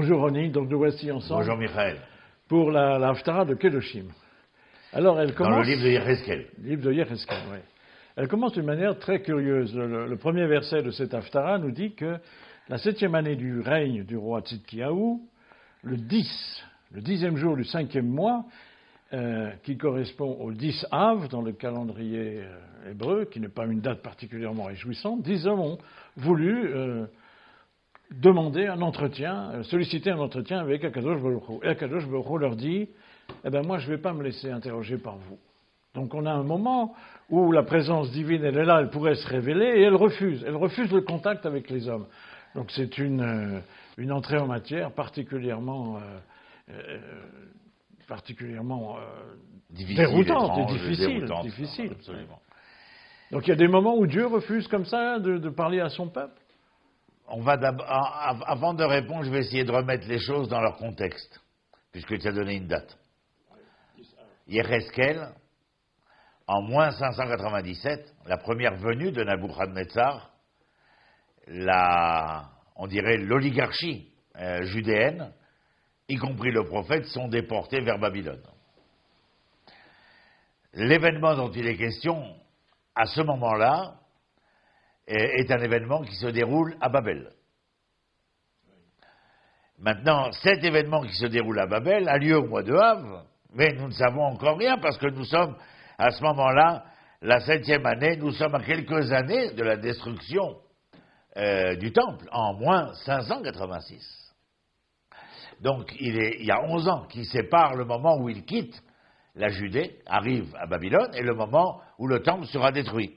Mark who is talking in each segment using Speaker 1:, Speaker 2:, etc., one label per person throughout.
Speaker 1: Bonjour Ronnie, donc nous voici ensemble.
Speaker 2: Bonjour Michael.
Speaker 1: Pour la Haftarah de Kedoshim. Alors elle commence...
Speaker 2: Dans le livre de Yecheskel.
Speaker 1: Livre de Yecheskel, oui. Elle commence d'une manière très curieuse. Le premier verset de cette Haftarah nous dit que la 7e année du règne du roi Tzidkiyahu, le 10e jour du 5e mois, qui correspond au 10 Av dans le calendrier hébreu, qui n'est pas une date particulièrement réjouissante, 10 hommes ont voulu demander un entretien, solliciter un entretien avec Akadosh Baruch Hu. Et Akadosh Baruch Hu leur dit, eh bien moi je ne vais pas me laisser interroger par vous. Donc on a un moment où la présence divine, elle est là, elle pourrait se révéler, et elle refuse le contact avec les hommes. Donc c'est une entrée en matière particulièrement déroutante et difficile.
Speaker 2: Absolument.
Speaker 1: Donc il y a des moments où Dieu refuse comme ça de parler à son peuple.
Speaker 2: Avant de répondre, je vais essayer de remettre les choses dans leur contexte, puisque tu as donné une date. Yecheskel, en moins 597, la première venue de Nabuchodonosor, on dirait l'oligarchie judéenne, y compris le prophète, sont déportés vers Babylone. L'événement dont il est question, à ce moment-là, est un événement qui se déroule à Babel. Maintenant, cet événement qui se déroule à Babel a lieu au mois de Av, mais nous ne savons encore rien parce que nous sommes, à ce moment-là, la 7e année, nous sommes à quelques années de la destruction du temple, en moins 586. Donc, il y a 11 ans qui séparent le moment où il quitte la Judée, arrive à Babylone, et le moment où le temple sera détruit.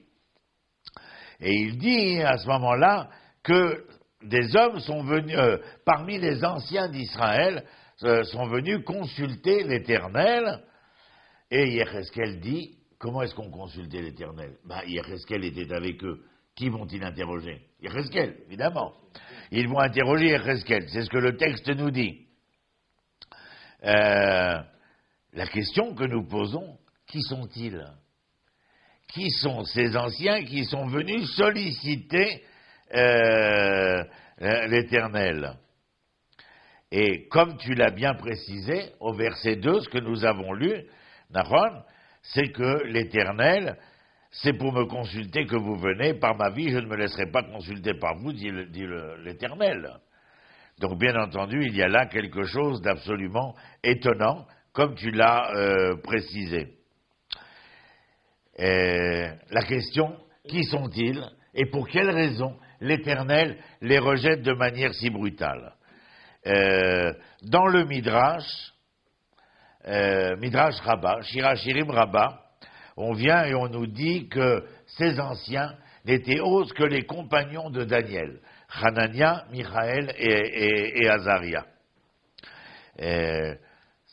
Speaker 2: Et il dit à ce moment-là que des hommes sont venus, parmi les anciens d'Israël, sont venus consulter l'Éternel. Et Yecheskel dit, comment est-ce qu'on consultait l'Éternel? Yecheskel était avec eux. Qui vont-ils interroger? Yecheskel, évidemment. Ils vont interroger Yecheskel, c'est ce que le texte nous dit. La question que nous posons, qui sont-ils? Qui sont ces anciens qui sont venus solliciter l'Éternel? Et comme tu l'as bien précisé, au verset 2, ce que nous avons lu, Nahon, c'est que l'Éternel, c'est pour me consulter que vous venez, par ma vie, je ne me laisserai pas consulter par vous, dit l'Éternel. Donc bien entendu, il y a là quelque chose d'absolument étonnant, comme tu l'as précisé. La question, qui sont-ils et pour quelles raisons l'Éternel les rejette de manière si brutale? Dans le Midrash Rabbah, Shirachirim Rabbah, on vient et on nous dit que ces anciens n'étaient autres que les compagnons de Daniel, Hanania, Michaël et Azaria.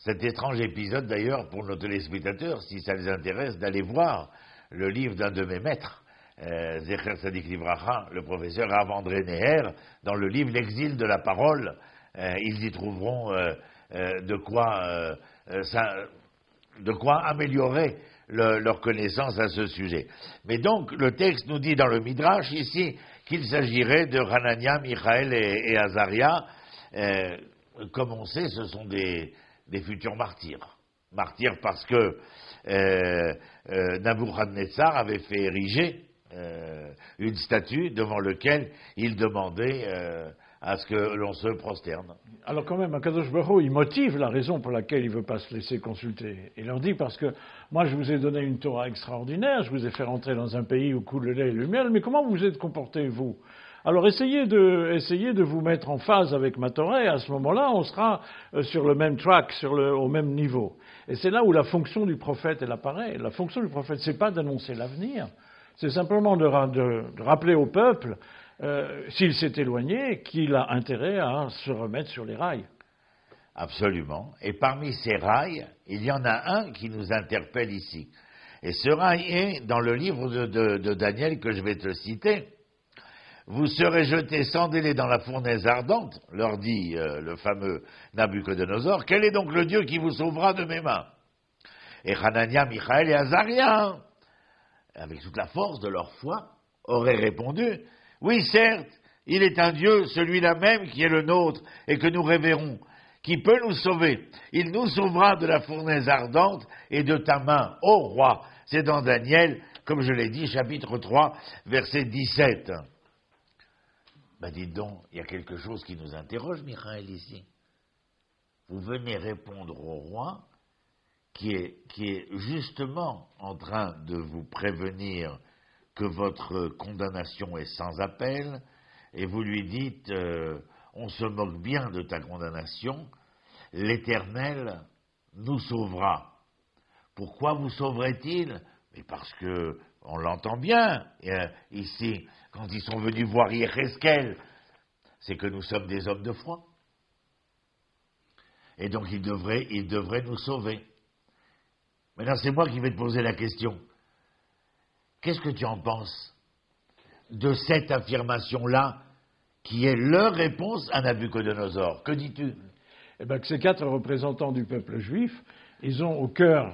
Speaker 2: Cet étrange épisode, d'ailleurs, pour nos téléspectateurs, si ça les intéresse, d'aller voir le livre d'un de mes maîtres, Zecher Tzadik Livracha, le professeur Rav André Neher, dans le livre L'exil de la parole, ils y trouveront de quoi améliorer leur connaissance à ce sujet. Mais donc, le texte nous dit dans le Midrash ici qu'il s'agirait de Hanania, Michaël et Azaria. Comme on sait, ce sont des futurs martyrs. Martyrs parce que Nabuchodonosor avait fait ériger une statue devant laquelle il demandait à ce que l'on se prosterne.
Speaker 1: Alors quand même, Akadosh Baruch Hu, il motive la raison pour laquelle il ne veut pas se laisser consulter. Il leur dit, parce que moi je vous ai donné une Torah extraordinaire, je vous ai fait rentrer dans un pays où coule le lait et le miel, mais comment vous êtes comportés, vous? Alors essayez de vous mettre en phase avec ma Torah, et à ce moment-là, on sera sur le même track, au même niveau. Et c'est là où la fonction du prophète, elle apparaît. La fonction du prophète, c'est pas d'annoncer l'avenir, c'est simplement de rappeler au peuple, s'il s'est éloigné, qu'il a intérêt à se remettre sur les rails.
Speaker 2: Absolument. Et parmi ces rails, il y en a un qui nous interpelle ici. Et ce rail est dans le livre de Daniel que je vais te citer. Vous serez jetés sans délai dans la fournaise ardente, leur dit le fameux Nabuchodonosor. Quel est donc le Dieu qui vous sauvera de mes mains? Et Hanania, Michaël et Azaria, avec toute la force de leur foi, auraient répondu, oui certes, Il est un Dieu, celui-là même qui est le nôtre et que nous révérons, qui peut nous sauver. Il nous sauvera de la fournaise ardente et de ta main, ô roi. C'est dans Daniel, comme je l'ai dit, chapitre 3, verset 17. Ben dites donc, il y a quelque chose qui nous interroge, Michael, ici. Vous venez répondre au roi qui est justement en train de vous prévenir que votre condamnation est sans appel, et vous lui dites on se moque bien de ta condamnation, l'Éternel nous sauvera. Pourquoi vous sauverait-il? Mais parce que, on l'entend bien, ici, quand ils sont venus voir Yéhezkel, c'est que nous sommes des hommes de foi. Et donc il devrait nous sauver. Maintenant, c'est moi qui vais te poser la question. Qu'est-ce que tu en penses de cette affirmation-là, qui est leur réponse à Nabuchodonosor? Que dis-tu?
Speaker 1: Eh bien, que ces 4 représentants du peuple juif, ils ont au cœur,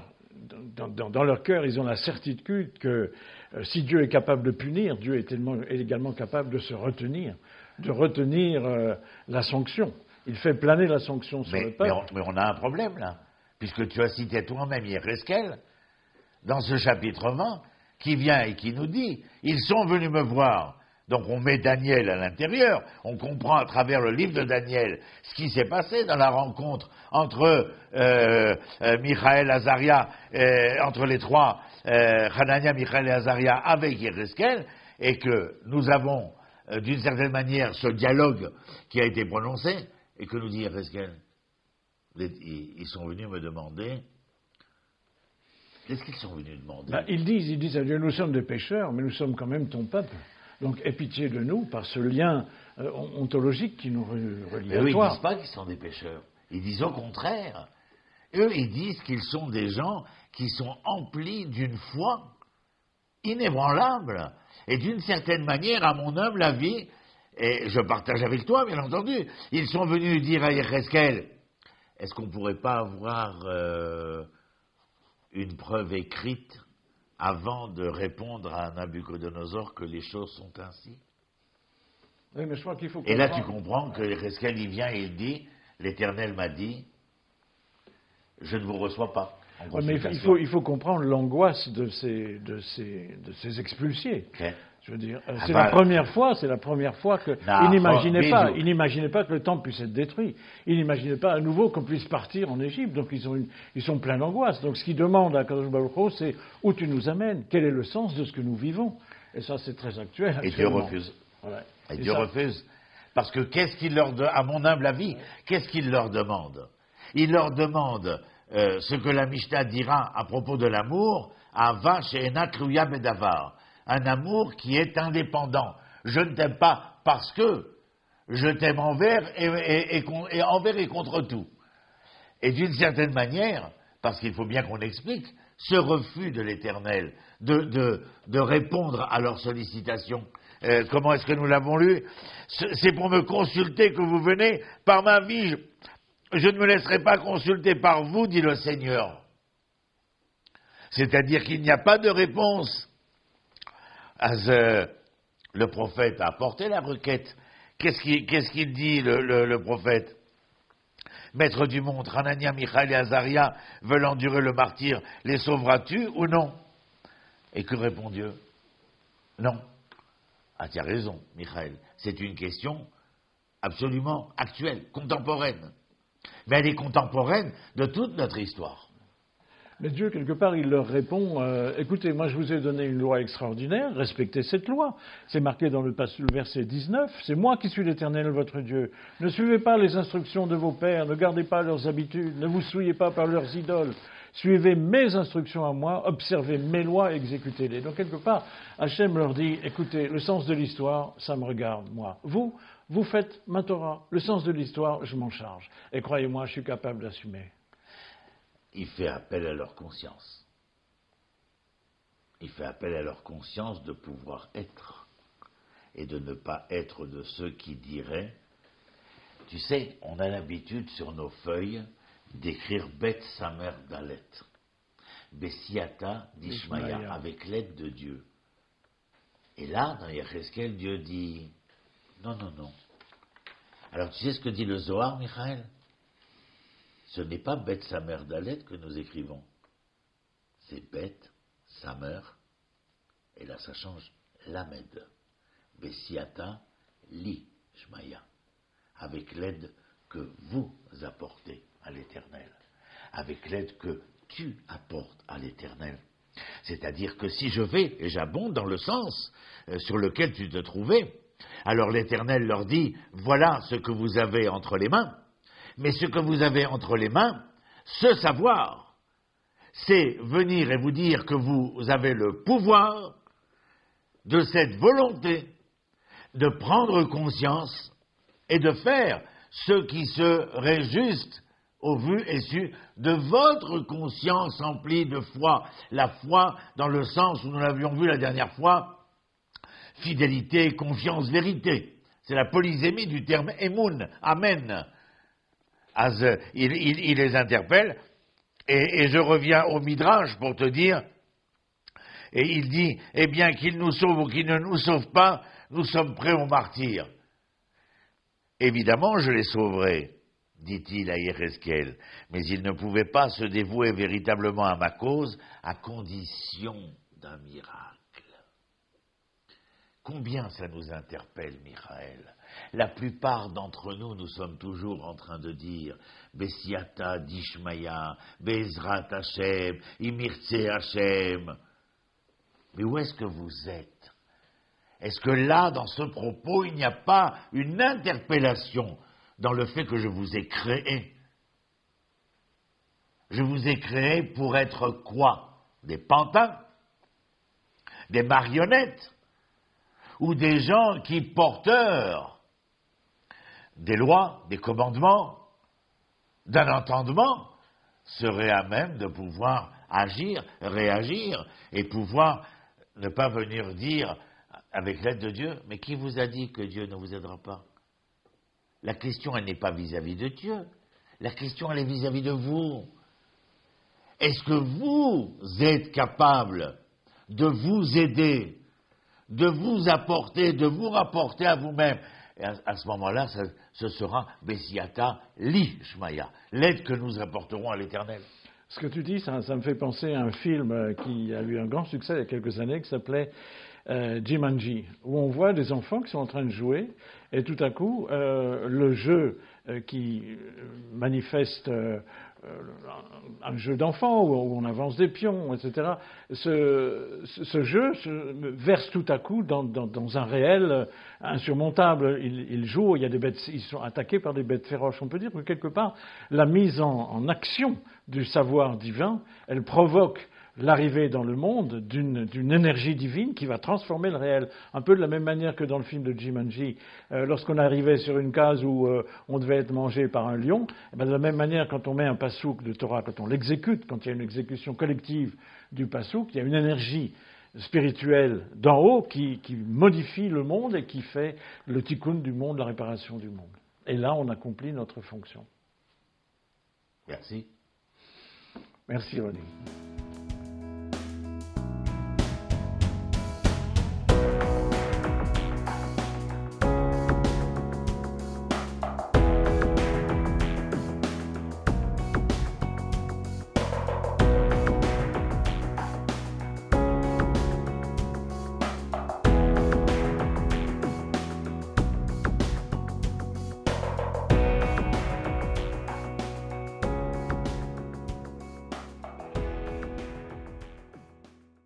Speaker 1: dans leur cœur, ils ont la certitude que si Dieu est capable de punir, Dieu est également capable de se retenir, de retenir la sanction. Il fait planer la sanction sur le peuple.
Speaker 2: Mais on a un problème là, puisque tu as cité toi-même Yéhezkel, dans ce chapitre 20, qui vient et qui nous dit, ils sont venus me voir. Donc on met Daniel à l'intérieur, on comprend à travers le livre de Daniel ce qui s'est passé dans la rencontre entre Michaël, Azaria, entre les trois, Hanania, Michaël et Azaria avec Yéhezkel, et que nous avons d'une certaine manière ce dialogue qui a été prononcé, et que nous dit Yéhezkel. Ils sont venus me demander. Qu'est-ce qu'ils sont venus demander?
Speaker 1: Ils disent à Dieu, nous sommes des pécheurs, mais nous sommes quand même ton peuple. Donc aie pitié de nous par ce lien ontologique qui nous relie à toi.
Speaker 2: Eux, ils ne disent pas qu'ils sont des pécheurs. Ils disent au contraire. Eux, ils disent qu'ils sont des gens qui sont emplis d'une foi inébranlable. Et d'une certaine manière, à mon humble avis, et je partage avec toi, bien entendu, ils sont venus dire à Yéhezkel, est-ce qu'on ne pourrait pas avoir une preuve écrite avant de répondre à Nabuchodonosor que les choses sont ainsi?
Speaker 1: Oui, mais je crois qu'il faut
Speaker 2: comprendre. Et là, tu comprends que Yéhezkel, il vient et il dit, l'Éternel m'a dit, je ne vous reçois pas.
Speaker 1: Ouais, mais il faut comprendre l'angoisse de ces expulsés. Okay. Je veux dire, c'est la première fois que ils n'imaginaient pas que le temple puisse être détruit. Ils n'imaginaient pas à nouveau qu'on puisse partir en Égypte. Donc ils sont pleins d'angoisse. Donc ce qu'ils demandent à Kadosh Baruch Hu, c'est où tu nous amènes, quel est le sens de ce que nous vivons. Et ça, c'est très actuel.
Speaker 2: Et Dieu refuse. Ouais. Et Dieu refuse. Parce que qu'est-ce qu'il leur à mon humble avis, qu'est-ce qu'il leur demande? Il leur demande ce que la Mishnah dira à propos de l'amour, Ava she'ena kruya bedavar. Un amour qui est indépendant. Je ne t'aime pas parce que je t'aime envers et envers et contre tout. Et d'une certaine manière, parce qu'il faut bien qu'on explique, ce refus de l'Éternel de répondre à leurs sollicitations. Comment est-ce que nous l'avons lu? C'est pour me consulter que vous venez. Par ma vie, je ne me laisserai pas consulter par vous, dit le Seigneur. C'est-à-dire qu'il n'y a pas de réponse. Le prophète a apporté la requête. Qu'est-ce qu'il dit, le prophète? Maître du monde, Hanania, Michaël et Azaria veulent endurer le martyre. Les sauveras-tu ou non? Et que répond Dieu? Non. Ah, tu as raison, Michaël. C'est une question absolument actuelle, contemporaine. Mais elle est contemporaine de toute notre histoire.
Speaker 1: Mais Dieu, quelque part, il leur répond, écoutez, moi je vous ai donné une loi extraordinaire, respectez cette loi. C'est marqué dans le verset 19, c'est moi qui suis l'Éternel, votre Dieu. Ne suivez pas les instructions de vos pères, ne gardez pas leurs habitudes, ne vous souillez pas par leurs idoles. Suivez mes instructions à moi, observez mes lois et exécutez-les. Donc quelque part, Hachem leur dit, écoutez, le sens de l'histoire, ça me regarde, moi. Vous faites ma Torah, le sens de l'histoire, je m'en charge. Et croyez-moi, je suis capable d'assumer.
Speaker 2: Il fait appel à leur conscience. Il fait appel à leur conscience de pouvoir être et de ne pas être de ceux qui diraient, tu sais, on a l'habitude sur nos feuilles d'écrire Bet Samer Dalet, Bessiata d'Ishmaïa, avec l'aide de Dieu. Et là, dans Yéhezkel, Dieu dit, Non, non, non. Alors tu sais ce que dit le Zohar, Michael? Ce n'est pas Beth Samer Dalet que nous écrivons. C'est Beth Samer, et là ça change, Lamed. Bessiata Li Shmaya. Avec l'aide que vous apportez à l'Éternel. Avec l'aide que tu apportes à l'Éternel. C'est-à-dire que si je vais, et j'abonde dans le sens sur lequel tu te trouvais, alors l'Éternel leur dit, voilà ce que vous avez entre les mains, mais ce que vous avez entre les mains, ce savoir, c'est venir et vous dire que vous avez le pouvoir de cette volonté de prendre conscience et de faire ce qui serait juste au vu et su de votre conscience emplie de foi. La foi dans le sens où nous l'avions vu la dernière fois, fidélité, confiance, vérité. C'est la polysémie du terme Emoun, Amen. Il les interpelle, et je reviens au Midrash pour te dire, et il dit, eh bien qu'il nous sauve ou qu'il ne nous sauve pas, nous sommes prêts au martyr. Évidemment, je les sauverai, dit-il à Yéhezkel, mais ils ne pouvaient pas se dévouer véritablement à ma cause à condition d'un miracle. Combien ça nous interpelle, Michael? La plupart d'entre nous, nous sommes toujours en train de dire Bessiata Dishmaya, Bezrat Hashem, Imirtse Hashem. Mais où est-ce que vous êtes? Est-ce que là, dans ce propos, il n'y a pas une interpellation dans le fait que je vous ai créé? Je vous ai créé pour être quoi? Des pantins? Des marionnettes? Ou des gens qui, porteurs des lois, des commandements, d'un entendement, seraient à même de pouvoir agir, réagir, et pouvoir ne pas venir dire, avec l'aide de Dieu, mais qui vous a dit que Dieu ne vous aidera pas? La question, elle n'est pas vis-à-vis de Dieu. La question, elle est vis-à-vis de vous. Est-ce que vous êtes capable de vous aider, de vous apporter, de vous rapporter à vous-même? Et à ce moment-là, ce sera Bessiata Li Shmaya, l'aide que nous apporterons à l'Éternel.
Speaker 1: Ce que tu dis, ça me fait penser à un film qui a eu un grand succès il y a quelques années, qui s'appelait Jumanji, où on voit des enfants qui sont en train de jouer, et tout à coup, le jeu qui manifeste un jeu d'enfant, où on avance des pions, etc., ce jeu se verse tout à coup dans un réel insurmontable. Ils jouent, il y a des bêtes, ils sont attaqués par des bêtes féroces. On peut dire que quelque part, la mise en action du savoir divin, elle provoque l'arrivée dans le monde d'une énergie divine qui va transformer le réel. Un peu de la même manière que dans le film de Jumanji, lorsqu'on arrivait sur une case où on devait être mangé par un lion, de la même manière, quand on met un passouk de Torah, quand on l'exécute, quand il y a une exécution collective du passouk, il y a une énergie spirituelle d'en haut qui modifie le monde et qui fait le tikkun du monde, la réparation du monde. Et là, on accomplit notre fonction.
Speaker 2: Merci.
Speaker 1: Merci, René.